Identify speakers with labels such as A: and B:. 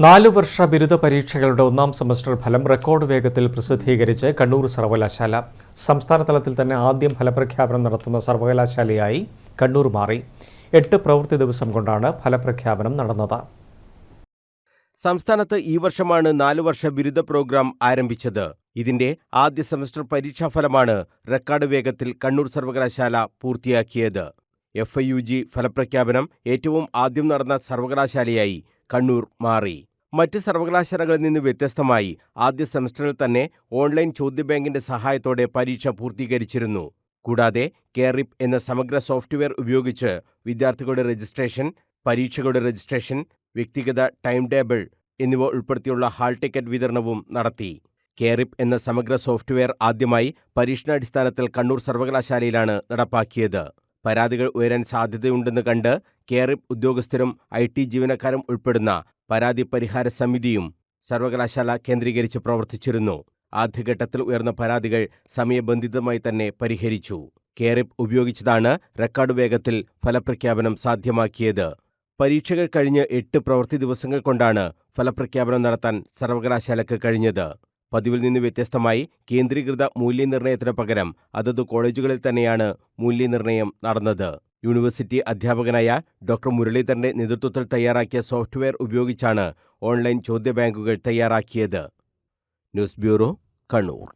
A: 4 വർഷ ബിരുദ പരീക്ഷകളുടെ ഒന്നാം സെമസ്റ്റർ ഫലം റെക്കോർഡ് വേഗത്തിൽ പ്രസിദ്ധീകരിച്ച് കണ്ണൂർ സർവകലാശാല. സംസ്ഥാന തലത്തിൽ തന്നെ ആദ്യം ഫലപ്രഖ്യാപനം നടത്തുന്ന സർവകലാശാലയായി കണ്ണൂർ മാറി. 8 പ്രവൃത്തി ദിവസം കൊണ്ടാണ് ഫലപ്രഖ്യാപനം നടന്നത്.
B: സംസ്ഥാനത്ത് ഈ വർഷമാണ് 4 വർഷ ബിരുദ പ്രോഗ്രാം ആരംഭിച്ചത്. ഇതിന്റെ ആദ്യ സെമസ്റ്റർ പരീക്ഷാഫലമാണ് റെക്കോർഡ് വേഗത്തിൽ കണ്ണൂർ സർവകലാശാല പൂർത്തിയാക്കിയത്. FIUG ഫലപ്രഖ്യാപനം ഏറ്റവും ആദ്യം നടന്ന സർവകലാശാലയായി കണ്ണൂർ മാറി. മറ്റ് സർവകലാശാലകളിൽ നിന്ന് വ്യത്യസ്തമായി ആദ്യ സെമസ്റ്ററിൽ തന്നെ ഓൺലൈൻ ചോദ്യബാങ്കിന്റെ സഹായത്തോടെ പരീക്ഷ പൂർത്തീകരിച്ചിരുന്നു. കൂടാതെ KRIP എന്ന സമഗ്ര സോഫ്റ്റ്വെയർ ഉപയോഗിച്ച് വിദ്യാർത്ഥികളുടെ രജിസ്ട്രേഷൻ, പരീക്ഷകളുടെ രജിസ്ട്രേഷൻ, വ്യക്തിഗത ടൈം ടേബിൾ എന്നിവ ഉൾപ്പെടുത്തിയുള്ള ഹാൾ ടിക്കറ്റ് വിതരണവും നടത്തി. KRIP എന്ന സമഗ്ര സോഫ്റ്റ്വെയർ ആദ്യമായി പരീക്ഷണാടിസ്ഥാനത്തിൽ കണ്ണൂർ സർവകലാശാലയിലാണ് നടപ്പാക്കിയത്. പരാതികൾ ഉയരാൻ സാധ്യതയുണ്ടെന്ന് കണ്ട് KRIP ഉദ്യോഗസ്ഥരും IT ജീവനക്കാരും ഉൾപ്പെടുന്ന പരാതി പരിഹാര സമിതിയും സർവകലാശാല കേന്ദ്രീകരിച്ച് പ്രവർത്തിച്ചിരുന്നു. ആദ്യഘട്ടത്തിൽ ഉയർന്ന പരാതികൾ സമയബന്ധിതമായി തന്നെ പരിഹരിച്ചു. KRIP ഉപയോഗിച്ചതാണ് റെക്കോർഡ് വേഗത്തിൽ ഫലപ്രഖ്യാപനം സാധ്യമാക്കിയത്. പരീക്ഷകൾ കഴിഞ്ഞ് 8 പ്രവൃത്തി ദിവസങ്ങൾ കൊണ്ടാണ് ഫലപ്രഖ്യാപനം നടത്താൻ സർവകലാശാലയ്ക്ക് കഴിഞ്ഞത്. പതിവിൽ നിന്ന് വ്യത്യസ്തമായി കേന്ദ്രീകൃത മൂല്യനിർണ്ണയത്തിന് പകരം അതത് കോളേജുകളിൽ തന്നെയാണ് മൂല്യനിർണ്ണയം നടന്നത്. യൂണിവേഴ്സിറ്റി അധ്യാപകനായ ഡോക്ടർ മുരളീധരന്റെ നേതൃത്വത്തിൽ തയ്യാറാക്കിയ സോഫ്റ്റ്വെയർ ഉപയോഗിച്ചാണ് ഓൺലൈൻ ചോദ്യബാങ്കുകൾ തയ്യാറാക്കിയത്. News bureau, Kannur.